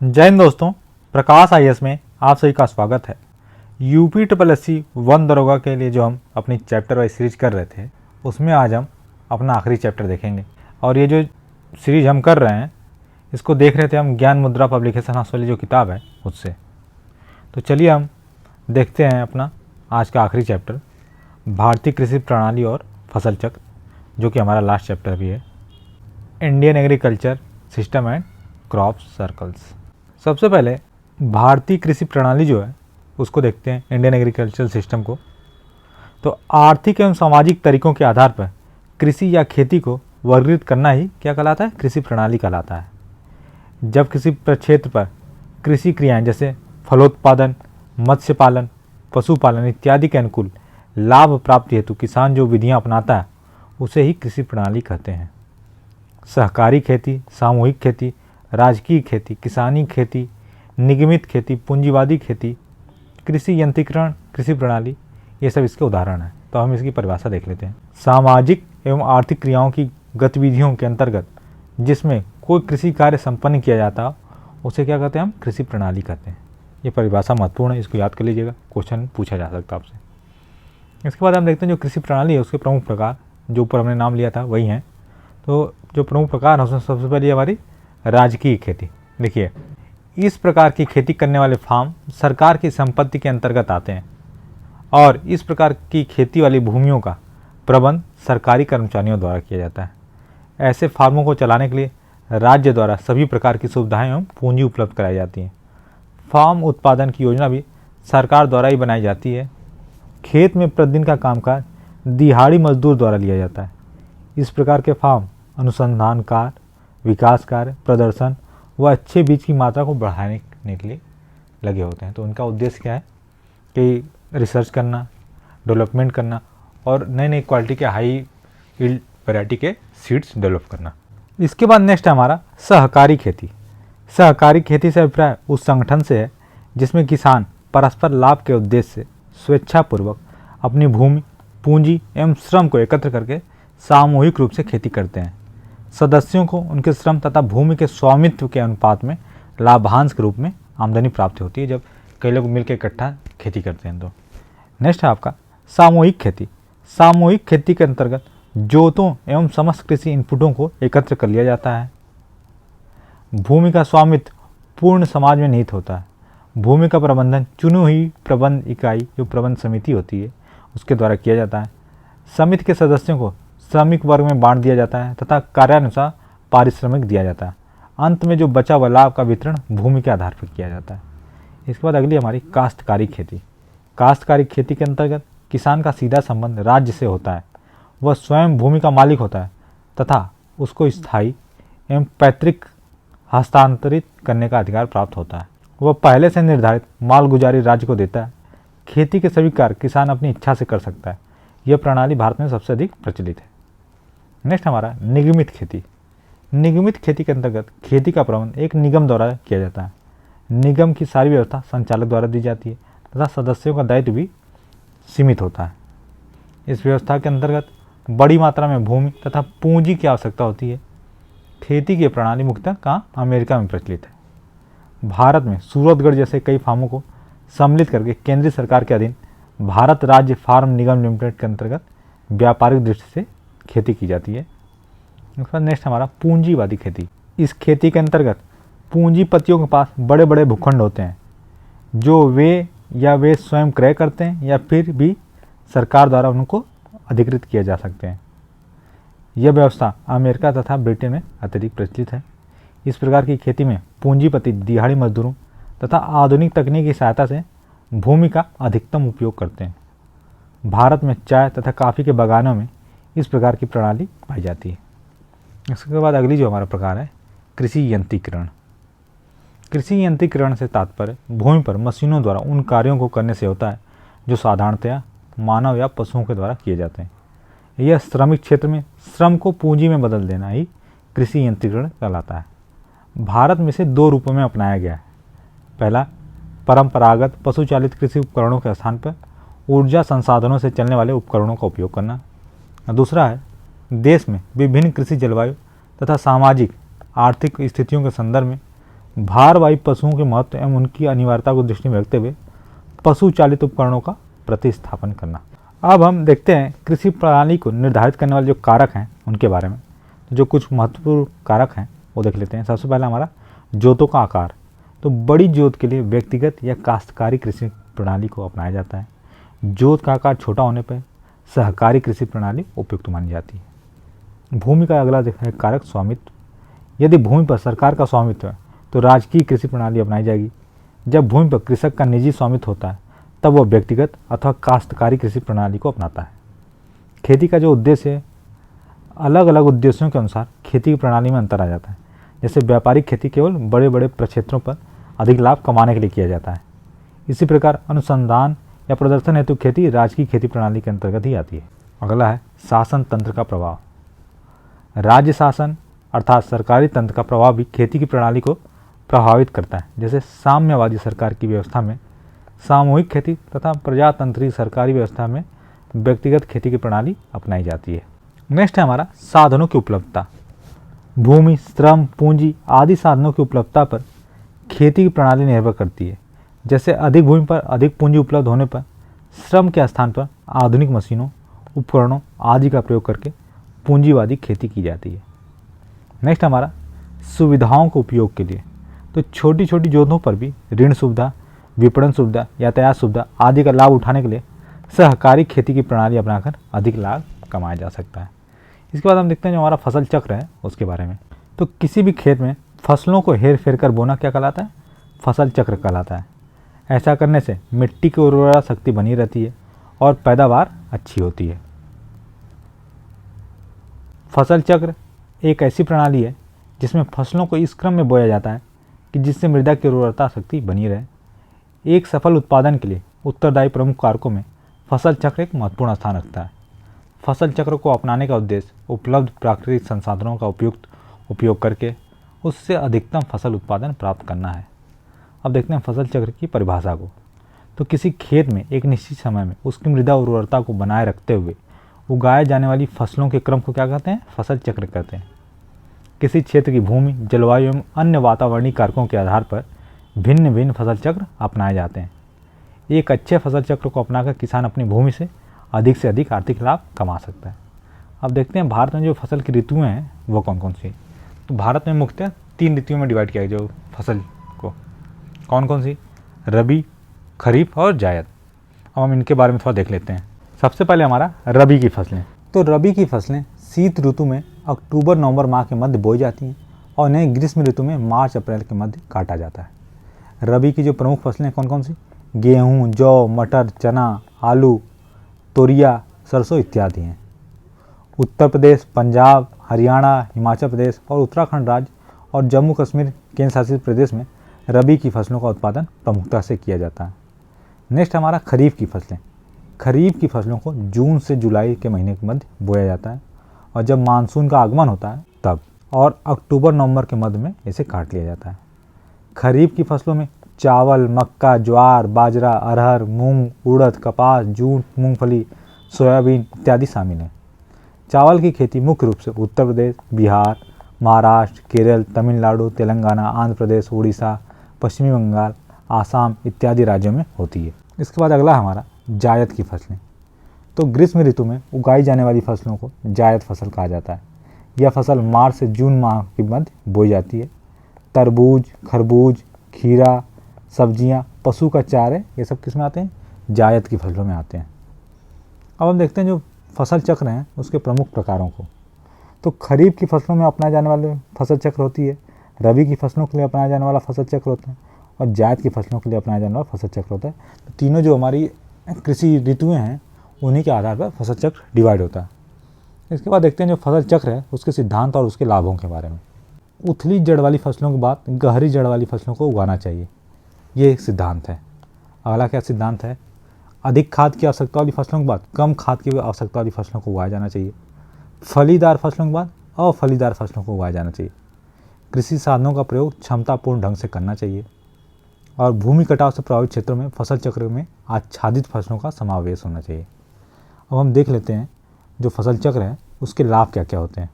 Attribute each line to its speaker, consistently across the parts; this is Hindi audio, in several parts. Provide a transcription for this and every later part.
Speaker 1: जय हिंद दोस्तों, प्रकाश आईएएस में आप सभी का स्वागत है। यूपी SSC 1 दरोगा के लिए जो हम अपनी चैप्टर वाइज सीरीज कर रहे थे, उसमें आज हम अपना आखिरी चैप्टर देखेंगे। और ये जो सीरीज हम कर रहे हैं, इसको देख रहे थे हम ज्ञान मुद्रा पब्लिकेशन हाउस वाली जो किताब है उससे। तो चलिए हम देखते हैं अपना आज का आखिरी चैप्टर, भारतीय कृषि प्रणाली और फसल चक्र, जो कि हमारा लास्ट चैप्टर भी है, Indian agriculture system and crop circles. सबसे पहले भारतीय कृषि प्रणाली जो है उसको देखते हैं, इंडियन एग्रीकल्चरल सिस्टम को। तो आर्थिक एवं सामाजिक तरीकों के आधार पर कृषि या खेती को वर्गीकृत करना ही क्या कहलाता है? कृषि प्रणाली कहलाता है। जब किसी क्षेत्र पर कृषि क्रियाएं जैसे फलोत्पादन, मत्स्य पालन, पशुपालन इत्यादि के अनुकूल लाभ प्राप्ति हेतु किसान जो विधियां अपनाता है उसे ही कृषि प्रणाली कहते हैं। सहकारी खेती, सामूहिक खेती, राजकीय खेती, किसानी खेती, निगमित खेती, पूंजीवादी खेती, कृषि यंत्रीकरण, कृषि प्रणाली, ये सब इसके उदाहरण हैं। तो हम इसकी परिभाषा देख लेते हैं। सामाजिक एवं आर्थिक क्रियाओं की गतिविधियों के अंतर्गत जिसमें कोई कृषि कार्य संपन्न किया जाता हो उसे क्या कहते हैं? हम कृषि प्रणाली कहते हैं। ये परिभाषा महत्वपूर्ण है, इसको याद कर लीजिएगा, क्वेश्चन पूछा जा सकता है आपसे। इसके बाद हम देखते हैं जो कृषि प्रणाली है उसके प्रमुख प्रकार, जो ऊपर हमने नाम लिया था वही हैं। तो जो प्रमुख प्रकार है उसमें सबसे पहले हमारी राजकीय खेती। देखिए, इस प्रकार की खेती करने वाले फार्म सरकार की संपत्ति के अंतर्गत आते हैं और इस प्रकार की खेती वाली भूमियों का प्रबंध सरकारी कर्मचारियों द्वारा किया जाता है। ऐसे फार्मों को चलाने के लिए राज्य द्वारा सभी प्रकार की सुविधाएं एवं पूंजी उपलब्ध कराई जाती हैं। फार्म उत्पादन की योजना भी सरकार द्वारा ही बनाई जाती है। खेत में प्रतिदिन का कामकाज दिहाड़ी मजदूर द्वारा लिया जाता है। इस प्रकार के फार्म अनुसंधान कार्य, विकास कार्य, प्रदर्शन व अच्छे बीज की मात्रा को बढ़ाने के लिए लगे होते हैं। तो उनका उद्देश्य क्या है कि रिसर्च करना, डेवलपमेंट करना और नई नई क्वालिटी के हाई यील्ड वैरायटी के सीड्स डेवलप करना। इसके बाद नेक्स्ट है हमारा सहकारी खेती। सहकारी खेती से अभिप्राय उस संगठन से है जिसमें किसान परस्पर लाभ के उद्देश्य से स्वेच्छापूर्वक अपनी भूमि, पूंजी एवं श्रम को एकत्र करके सामूहिक रूप से खेती करते हैं। सदस्यों को उनके श्रम तथा भूमि के स्वामित्व के अनुपात में लाभांश के रूप में आमदनी प्राप्त होती है जब कई लोग मिलकर इकट्ठा खेती करते हैं। तो नेक्स्ट है आपका सामूहिक खेती। सामूहिक खेती के अंतर्गत जोतों एवं समस्त कृषि इनपुटों को एकत्र कर लिया जाता है। भूमि का स्वामित्व पूर्ण समाज में निहित होता है। भूमि का प्रबंधन चुनी हुई प्रबंध इकाई, जो प्रबंध समिति होती है, उसके द्वारा किया जाता है। समिति के सदस्यों को श्रमिक वर्ग में बांट दिया जाता है तथा कार्यानुसार पारिश्रमिक दिया जाता है। अंत में जो बचा हुआ लाभ का वितरण भूमि के आधार पर किया जाता है। इसके बाद अगली हमारी काश्तकारी खेती। काश्तकारी खेती के अंतर्गत किसान का सीधा संबंध राज्य से होता है। वह स्वयं भूमि का मालिक होता है तथा उसको स्थायी एवं पैतृक हस्तांतरित करने का अधिकार प्राप्त होता है। वह पहले से निर्धारित मालगुजारी राज्य को देता है। खेती के सभी कार्य किसान अपनी इच्छा से कर सकता है। यह प्रणाली भारत में सबसे अधिक प्रचलित है। नेक्स्ट हमारा निगमित खेती। निगमित खेती के अंतर्गत खेती का प्रबंध एक निगम द्वारा किया जाता है। निगम की सारी व्यवस्था संचालक द्वारा दी जाती है तथा सदस्यों का दायित्व भी सीमित होता है। इस व्यवस्था के अंतर्गत बड़ी मात्रा में भूमि तथा पूंजी की आवश्यकता होती है। खेती की प्रणाली मुख्यतः कहाँ? अमेरिका में प्रचलित है। भारत में सूरतगढ़ जैसे कई फार्मों को सम्मिलित करके केंद्रीय सरकार के अधीन भारत राज्य फार्म निगम लिमिटेड के अंतर्गत व्यापारिक दृष्टि से खेती की जाती है। उसके बाद नेक्स्ट हमारा पूंजीवादी खेती। इस खेती के अंतर्गत पूंजीपतियों के पास बड़े बड़े भूखंड होते हैं जो वे स्वयं क्रय करते हैं या फिर भी सरकार द्वारा उनको अधिकृत किए जा सकते हैं। यह व्यवस्था अमेरिका तथा ब्रिटेन में अत्यधिक प्रचलित है। इस प्रकार की खेती में पूंजीपति दिहाड़ी मजदूरों तथा आधुनिक तकनीक की सहायता से भूमि का अधिकतम उपयोग करते हैं। भारत में चाय तथा कॉफ़ी के बागानों में इस प्रकार की प्रणाली पाई जाती है। इसके बाद अगली जो हमारा प्रकार है कृषि यंत्रीकरण। कृषि यंत्रीकरण से तात्पर्य भूमि पर मशीनों द्वारा उन कार्यों को करने से होता है जो साधारणतया मानव या पशुओं के द्वारा किए जाते हैं। यह श्रमिक क्षेत्र में श्रम को पूंजी में बदल देना ही कृषि यंत्रीकरण कहलाता है। भारत में इसे 2 रूपों में अपनाया गया है। पहला, परंपरागत पशुचालित कृषि उपकरणों के स्थान पर ऊर्जा संसाधनों से चलने वाले उपकरणों का उपयोग करना। दूसरा है देश में विभिन्न कृषि जलवायु तथा सामाजिक आर्थिक स्थितियों के संदर्भ में भारवाही पशुओं के महत्व एवं उनकी अनिवार्यता को दृष्टि में रखते हुए पशु चालित उपकरणों का प्रतिस्थापन करना। अब हम देखते हैं कृषि प्रणाली को निर्धारित करने वाले जो कारक हैं उनके बारे में। जो कुछ महत्वपूर्ण कारक हैं वो देख लेते हैं। सबसे पहला हमारा जोतों का आकार। तो बड़ी जोत के लिए व्यक्तिगत या काश्तकारी कृषि प्रणाली को अपनाया जाता है। जोत का आकार छोटा होने पर सहकारी कृषि प्रणाली उपयुक्त मानी जाती है। भूमि का अगला है कारक स्वामित्व। यदि भूमि पर सरकार का स्वामित्व है तो राजकीय कृषि प्रणाली अपनाई जाएगी। जब भूमि पर कृषक का निजी स्वामित्व होता है तब वह व्यक्तिगत अथवा काश्तकारी कृषि प्रणाली को अपनाता है। खेती का जो उद्देश्य है, अलग अलग उद्देश्यों के अनुसार खेती की प्रणाली में अंतर आ जाता है। जैसे व्यापारिक खेती केवल बड़े बड़े प्रक्षेत्रों पर अधिक लाभ कमाने के लिए किया जाता है। इसी प्रकार अनुसंधान या प्रदर्शन हेतु खेती राजकीय खेती प्रणाली के अंतर्गत ही आती है। अगला है शासन तंत्र का प्रभाव। राज्य शासन अर्थात सरकारी तंत्र का प्रभाव भी खेती की प्रणाली को प्रभावित करता है। जैसे साम्यवादी सरकार की व्यवस्था में सामूहिक खेती तथा प्रजातंत्री सरकारी व्यवस्था में व्यक्तिगत खेती की प्रणाली अपनाई जाती है। नेक्स्ट है हमारा साधनों की उपलब्धता। भूमि, श्रम, पूंजी आदि साधनों की उपलब्धता पर खेती की प्रणाली निर्भर करती है। जैसे अधिक भूमि पर अधिक पूंजी उपलब्ध होने पर श्रम के स्थान पर आधुनिक मशीनों, उपकरणों आदि का प्रयोग करके पूंजीवादी खेती की जाती है। नेक्स्ट हमारा सुविधाओं के उपयोग के लिए। तो छोटी छोटी जोतों पर भी ऋण सुविधा, विपणन सुविधा, यातायात सुविधा आदि का लाभ उठाने के लिए सहकारी खेती की प्रणाली अपनाकर अधिक लाभ कमाया जा सकता है। इसके बाद हम देखते हैं जो हमारा फसल चक्र है उसके बारे में। तो किसी भी खेत में फसलों को हेर फेर कर बोना क्या कहलाता है? फसल चक्र कहलाता है। ऐसा करने से मिट्टी की उर्वरा शक्ति बनी रहती है और पैदावार अच्छी होती है। फसल चक्र एक ऐसी प्रणाली है जिसमें फसलों को इस क्रम में बोया जाता है कि जिससे मृदा की उर्वरता शक्ति बनी रहे। एक सफल उत्पादन के लिए उत्तरदायी प्रमुख कारकों में फसल चक्र एक महत्वपूर्ण स्थान रखता है। फसल चक्र को अपनाने का उद्देश्य उपलब्ध प्राकृतिक संसाधनों का उपयुक्त उपयोग करके उससे अधिकतम फसल उत्पादन प्राप्त करना है। अब देखते हैं फसल चक्र की परिभाषा को। तो किसी खेत में एक निश्चित समय में उसकी मृदा उर्वरता को बनाए रखते हुए उगाए जाने वाली फसलों के क्रम को क्या कहते हैं? फसल चक्र कहते हैं। किसी क्षेत्र की भूमि, जलवायु एवं अन्य वातावरणीय कारकों के आधार पर भिन्न भिन्न फसल चक्र अपनाए जाते हैं। एक अच्छे फसल चक्र को अपनाकर किसान अपनी भूमि से अधिक आर्थिक लाभ कमा सकता है। अब देखते हैं भारत में जो फसल की ऋतुएं हैं वो कौन कौन सी। तो भारत में मुख्यतः 3 ऋतुओं में डिवाइड किया गया जो फसल को। कौन कौन सी? रबी, खरीफ और जायद। अब हम इनके बारे में थोड़ा देख लेते हैं। सबसे पहले हमारा रबी की फसलें। तो रबी की फसलें शीत ऋतु में अक्टूबर नवंबर माह के मध्य बोई जाती हैं और इन्हें ग्रीष्म ऋतु में मार्च अप्रैल के मध्य काटा जाता है। रबी की जो प्रमुख फसलें कौन कौन सी? गेहूँ, जौ, मटर, चना, आलू, तोरिया, सरसों इत्यादि हैं। उत्तर प्रदेश, पंजाब, हरियाणा, हिमाचल प्रदेश और उत्तराखंड राज्य और जम्मू कश्मीर केंद्र शासित प्रदेश में रबी की फसलों का उत्पादन प्रमुखता से किया जाता है। नेक्स्ट हमारा खरीफ की फसलें। खरीफ की फसलों को जून से जुलाई के महीने के मध्य बोया जाता है और जब मानसून का आगमन होता है तब, और अक्टूबर नवंबर के मध्य में इसे काट लिया जाता है। खरीफ की फसलों में चावल, मक्का, ज्वार, बाजरा, अरहर, मूंग, उड़द, कपास, जूट, मूंगफली, सोयाबीन इत्यादि शामिल हैं। चावल की खेती मुख्य रूप से उत्तर प्रदेश, बिहार, महाराष्ट्र, केरल, तमिलनाडु, तेलंगाना, आंध्र प्रदेश, उड़ीसा, पश्चिमी बंगाल, आसाम इत्यादि राज्यों में होती है। इसके बाद अगला हमारा जायद की फसलें। तो ग्रीष्म ऋतु में उगाई जाने वाली फसलों को जायद फसल कहा जाता है। यह फसल मार्च से जून माह के मध्य बोई जाती है। तरबूज, खरबूज, खीरा, सब्जियां, पशु का चारे ये सब किस में आते हैं? जायद की फसलों में आते हैं। अब हम देखते हैं जो फसल चक्र हैं उसके प्रमुख प्रकारों को। तो खरीफ की फसलों में अपनाए जाने वाले फसल चक्र होती है, रबी की फसलों के लिए अपनाया जाने वाला फसल चक्र होता है और जायद की फसलों के लिए अपनाया जाने वाला फसल चक्र होता है। तो तीनों जो हमारी कृषि ऋतुएं हैं उन्हीं के आधार पर फसल चक्र डिवाइड होता है। इसके बाद देखते हैं जो फसल चक्र है उसके सिद्धांत और उसके लाभों के बारे में। उथली जड़ वाली फसलों के बाद गहरी जड़ वाली फसलों को उगाना चाहिए, ये एक सिद्धांत है। अगला क्या सिद्धांत है? अधिक खाद की आवश्यकता वाली फसलों के बाद कम खाद की आवश्यकता वाली फसलों को उगाया जाना चाहिए। फलीदार फसलों के बाद अफलीदार फसलों को उगाया जाना चाहिए। कृषि साधनों का प्रयोग क्षमतापूर्ण ढंग से करना चाहिए और भूमि कटाव से प्रभावित क्षेत्रों में फसल चक्र में आच्छादित फसलों का समावेश होना चाहिए। अब हम देख लेते हैं जो फसल चक्र है उसके लाभ क्या क्या होते हैं।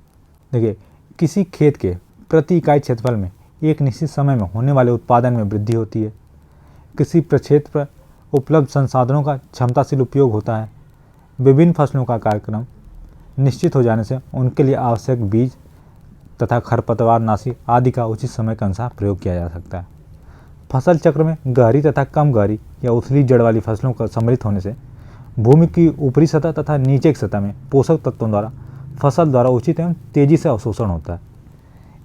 Speaker 1: देखिए, किसी खेत के प्रति इकाई क्षेत्रफल में एक निश्चित समय में होने वाले उत्पादन में वृद्धि होती है। किसी प्रक्षेत्र पर उपलब्ध संसाधनों का क्षमताशील उपयोग होता है। विभिन्न फसलों का कार्यक्रम निश्चित हो जाने से उनके लिए आवश्यक बीज तथा खरपतवारनाशी आदि का उचित समय के अनुसार प्रयोग किया जा सकता है। फसल चक्र में गहरी तथा कम गहरी या उथली जड़ वाली फसलों का सम्मिलित होने से भूमि की ऊपरी सतह तथा नीचे की सतह में पोषक तत्वों द्वारा फसल द्वारा उचित एवं तेजी से अवशोषण होता है।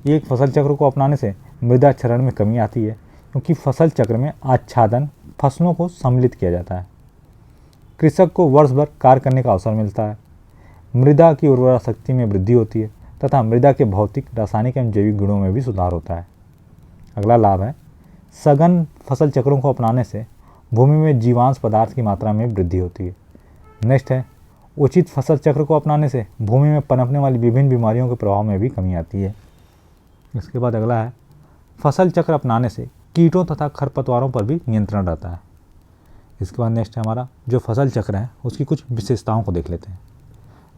Speaker 1: एक फसल चक्र को अपनाने से मृदा क्षरण में कमी आती है, क्योंकि फसल चक्र में आच्छादन फसलों को सम्मिलित किया जाता है। कृषक को वर्ष भर कार्य करने का अवसर मिलता है। मृदा की उर्वरा शक्ति में वृद्धि होती है तथा मृदा के भौतिक, रासायनिक एवं जैविक गुणों में भी सुधार होता है। अगला लाभ है सघन फसल चक्रों को अपनाने से भूमि में जीवांश पदार्थ की मात्रा में वृद्धि होती है। नेक्स्ट है उचित फसल चक्र को अपनाने से भूमि में पनपने वाली विभिन्न बीमारियों के प्रभाव में भी कमी आती है। इसके बाद अगला है फसल चक्र अपनाने से कीटों तथा खरपतवारों पर भी नियंत्रण रहता है। इसके बाद नेक्स्ट है हमारा जो फसल चक्र है उसकी कुछ विशेषताओं को देख लेते हैं।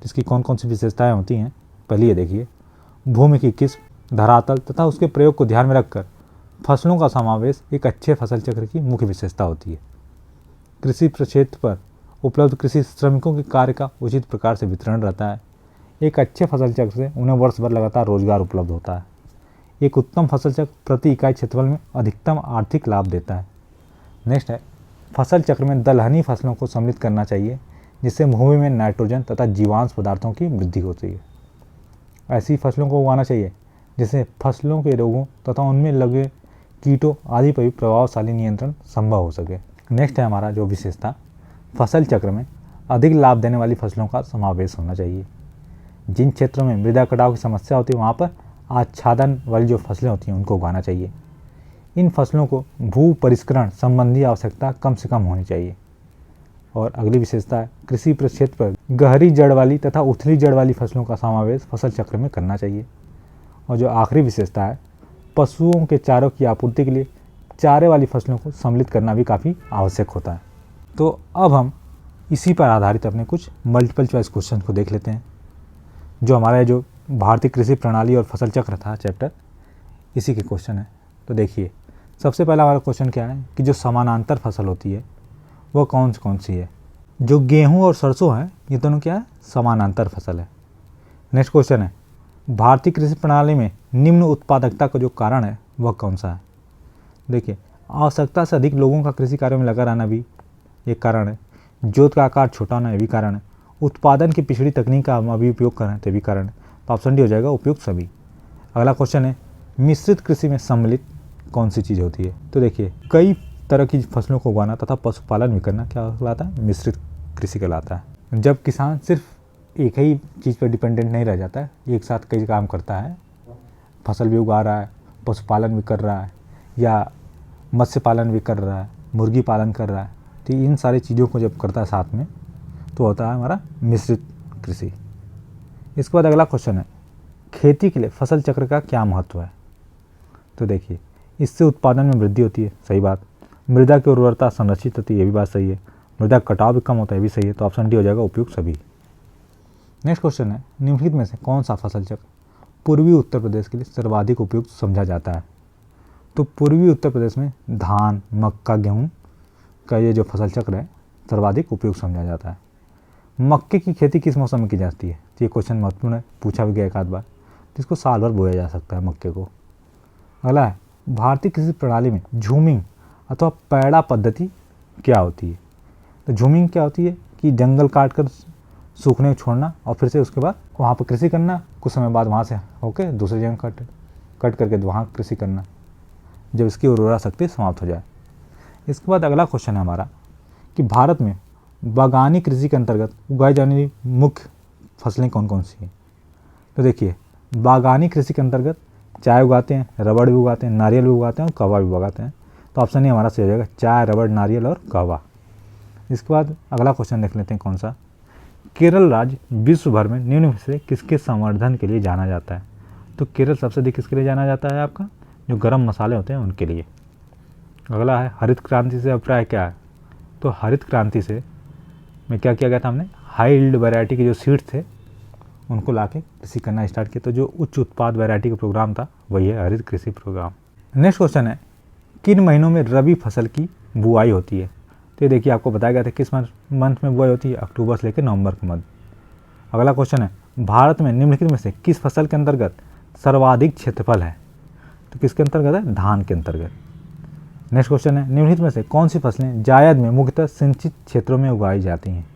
Speaker 1: इसकी कौन कौन सी विशेषताएं होती हैं। पहले ये देखिए, भूमि की किस्म, धरातल तथा उसके प्रयोग को ध्यान में रखकर फसलों का समावेश एक अच्छे फसल चक्र की मुख्य विशेषता होती है। कृषि प्रक्षेत्र पर उपलब्ध कृषि श्रमिकों के कार्य का उचित प्रकार से वितरण रहता है। एक अच्छे फसल चक्र से उन्हें वर्ष भर लगातार रोजगार उपलब्ध होता है। एक उत्तम फसल चक्र प्रति इकाई क्षेत्रफल में अधिकतम आर्थिक लाभ देता है। नेक्स्ट है फसल चक्र में दलहनी फसलों को सम्मिलित करना चाहिए, जिससे भूमि में नाइट्रोजन तथा जीवांश पदार्थों की वृद्धि होती है। ऐसी फसलों को उगाना चाहिए जिससे फसलों के रोगों तथा उनमें लगे कीटों आदि पर भी प्रभावशाली नियंत्रण संभव हो सके। नेक्स्ट है हमारा जो विशेषता, फसल चक्र में अधिक लाभ देने वाली फसलों का समावेश होना चाहिए। जिन क्षेत्रों में मृदा कटाव की समस्या होती है वहाँ पर आच्छादन वाली जो फसलें होती हैं उनको उगाना चाहिए। इन फसलों को भू परिष्करण संबंधी आवश्यकता कम से कम होनी चाहिए। और अगली विशेषता है कृषि प्रक्षेत्र पर गहरी जड़ वाली तथा उथली जड़ वाली फसलों का समावेश फसल चक्र में करना चाहिए। और जो आखिरी विशेषता है पशुओं के चारों की आपूर्ति के लिए चारे वाली फसलों को सम्मिलित करना भी काफ़ी आवश्यक होता है। तो अब हम इसी पर आधारित अपने कुछ मल्टीपल चॉइस क्वेश्चन को देख लेते हैं। जो हमारा जो भारतीय कृषि प्रणाली और फसल चक्र था चैप्टर, इसी के क्वेश्चन है। तो देखिए सबसे पहला हमारा क्वेश्चन क्या है कि जो समानांतर फसल होती है वो कौन सी है। जो गेहूं और सरसों है ये दोनों क्या है, समानांतर फसल है। नेक्स्ट क्वेश्चन है भारतीय कृषि प्रणाली में निम्न उत्पादकता का जो कारण है वह कौन सा है। देखिए आवश्यकता से अधिक लोगों का कृषि कार्य में लगा रहना भी एक कारण है। जोत का आकार छोटा होना ये भी कारण है। उत्पादन की पिछड़ी तकनीक का हम अभी उपयोग कर रहे हैं तो भी कारण है। तो ऑप्शन डी हो जाएगा उपयुक्त सभी। अगला क्वेश्चन है मिश्रित कृषि में सम्मिलित कौन सी चीज़ होती है। तो देखिए कई तरह की फसलों को उगाना तथा पशुपालन भी करना क्या कहलाता है, मिश्रित कृषि कहलाता है। जब किसान सिर्फ एक ही चीज़ पर डिपेंडेंट नहीं रह जाता है, एक साथ कई काम करता है, फसल भी उगा रहा है, पशुपालन भी कर रहा है या मत्स्य पालन भी कर रहा है, मुर्गी पालन कर रहा है, तो इन सारी चीज़ों को जब करता है साथ में तो होता है हमारा मिश्रित कृषि। इसके बाद अगला क्वेश्चन है खेती के लिए फसल चक्र का क्या महत्व है। तो देखिए इससे उत्पादन में वृद्धि होती है, सही बात। मृदा की उर्वरता संरक्षित होती है, ये भी बात सही है। मृदा कटाव भी कम होता है, ये भी सही है। तो ऑप्शन डी हो जाएगा उपयुक्त सभी। नेक्स्ट क्वेश्चन है निम्नलिखित में से कौन सा फसल चक्र पूर्वी उत्तर प्रदेश के लिए सर्वाधिक उपयुक्त समझा जाता है। तो पूर्वी उत्तर प्रदेश में धान, मक्का, गेहूँ का ये जो फसल चक्र है सर्वाधिक उपयुक्त समझा जाता है। मक्के की खेती किस मौसम में की जाती है, तो ये क्वेश्चन महत्वपूर्ण है, पूछा भी गया एक आध बार। तो इसको साल भर बोया जा सकता है मक्के को। अगला है भारतीय कृषि प्रणाली में झूमिंग अथवा पैड़ा पद्धति क्या होती है। तो झूमिंग क्या होती है कि जंगल काट कर सूखने छोड़ना और फिर से उसके बाद वहाँ पर कृषि करना, कुछ समय बाद वहाँ से होके दूसरी जगह कट करके वहाँ कृषि करना जब इसकी उर्वरा शक्ति समाप्त हो जाए। इसके बाद अगला क्वेश्चन है हमारा कि भारत में बागानी कृषि के अंतर्गत उगाई जाने वाली मुख्य फसलें कौन कौन सी हैं। तो देखिए बागानी कृषि के अंतर्गत चाय उगाते हैं, रबड़ भी उगाते हैं, नारियल भी उगाते हैं और कहवा भी उगाते हैं। तो ऑप्शन ही हमारा सही हो जाएगा चाय, रबड़, नारियल और कहवा। इसके बाद अगला क्वेश्चन देख लेते हैं कौन सा। केरल राज्य विश्व भर में निम्न में से किसके संवर्धन के लिए जाना जाता है। तो केरल सबसे अधिक किसके लिए जाना जाता है, आपका जो गरम मसाले होते हैं उनके लिए। अगला है हरित क्रांति से अभिप्राय क्या है। तो हरित क्रांति से में क्या किया गया था, हमने हाई यील्ड वैरायटी के जो सीड्स थे उनको लाके कृषि करना स्टार्ट किया। तो जो उच्च उत्पाद वैरायटी का प्रोग्राम था वही है हरित कृषि प्रोग्राम। नेक्स्ट क्वेश्चन है, किन महीनों में रबी फसल की बुआई होती है? तो ये देखिए आपको बताया गया था किस मंथ में बुआई होती है, अक्टूबर से लेकर नवंबर के मध्य। अगला क्वेश्चन है, भारत में निम्नलिखित में से किस फसल के अंतर्गत सर्वाधिक क्षेत्रफल है? तो किसके अंतर्गत है? धान के अंतर्गत। नेक्स्ट क्वेश्चन है, निम्नलिखित में से कौन सी फसलें जायद में मुख्यतः सिंचित क्षेत्रों में उगाई जाती हैं?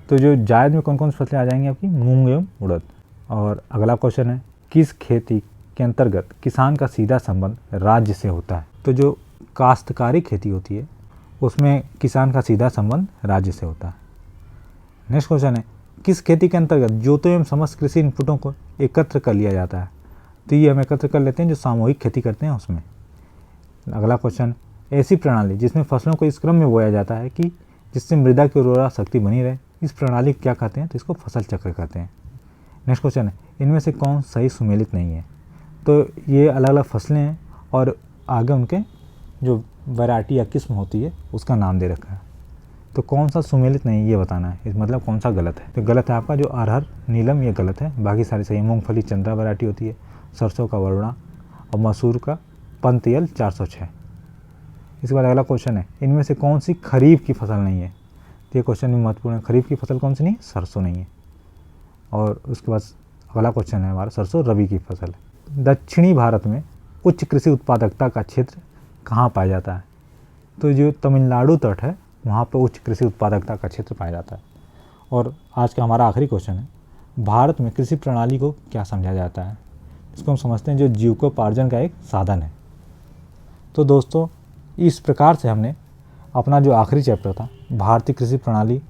Speaker 1: तो जो जायद में कौन कौन सी फसलें आ जाएंगी आपकी? मूंग एवं उड़द। और अगला क्वेश्चन है, किस खेती के अंतर्गत किसान का सीधा संबंध राज्य से होता है? तो जो काश्तकारी खेती होती है उसमें किसान का सीधा संबंध राज्य से होता है। नेक्स्ट क्वेश्चन है, किस खेती के अंतर्गत जोतों एवं समस्त कृषि इनपुटों को एकत्र कर लिया जाता है? तो ये हम एकत्र कर लेते हैं जो सामूहिक खेती करते हैं उसमें। अगला क्वेश्चन, ऐसी प्रणाली जिसमें फसलों को इस क्रम में बोया जाता है कि जिससे मृदा की उर्वरा शक्ति बनी रहे, इस प्रणाली को क्या कहते हैं? तो इसको फसल चक्र कहते हैं। नेक्स्ट क्वेश्चन है, इनमें से कौन सही सुमेलित नहीं है? तो ये अलग अलग फसलें हैं और आगे उनके जो वैरायटी या किस्म होती है उसका नाम दे रखा है। तो कौन सा सुमेलित नहीं है ये बताना है, इस मतलब कौन सा गलत है? तो गलत है आपका जो अरहर नीलम, ये गलत है, बाकी सारी सही। मूंगफली चंद्रा वैरायटी होती है, सरसों का वरुणा और मसूर का पंतयल 406। इसके बाद अगला क्वेश्चन है, इनमें से कौन सी खरीफ की फसल नहीं है? तो ये क्वेश्चन भी महत्वपूर्ण है, खरीफ की फसल कौन सी नहीं है? सरसों नहीं है। और उसके बाद अगला क्वेश्चन है हमारा, सरसों रबी की फसल है। दक्षिणी भारत में उच्च कृषि उत्पादकता का क्षेत्र कहाँ पाया जाता है? तो जो तमिलनाडु तट है वहाँ पर उच्च कृषि उत्पादकता का क्षेत्र पाया जाता है। और आज का हमारा आखिरी क्वेश्चन है, भारत में कृषि प्रणाली को क्या समझा जाता है? इसको हम समझते हैं जो जीविकोपार्जन का एक साधन है। तो दोस्तों, इस प्रकार से हमने अपना जो आखिरी चैप्टर था भारतीय कृषि प्रणाली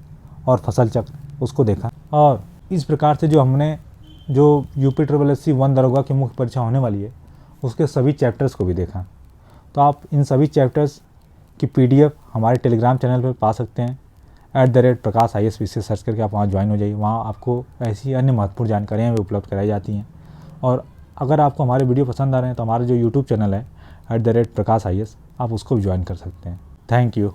Speaker 1: और फसल चक्र उसको देखा। और इस प्रकार से जो हमने जो UPSSC 1 दरोगा की मुख्य परीक्षा होने वाली है उसके सभी चैप्टर्स को भी देखा। तो आप इन सभी चैप्टर्स की PDF हमारे टेलीग्राम चैनल पर पा सकते हैं। @प्रकाश IAS से सर्च करके आप वहाँ ज्वाइन हो जाइए। वहाँ आपको ऐसी अन्य महत्वपूर्ण जानकारियाँ भी उपलब्ध कराई जाती हैं। और अगर आपको हमारे वीडियो पसंद आ रहे हैं तो हमारा जो YouTube चैनल है @प्रकाश IAS, आप उसको भी ज्वाइन कर सकते हैं। Thank you.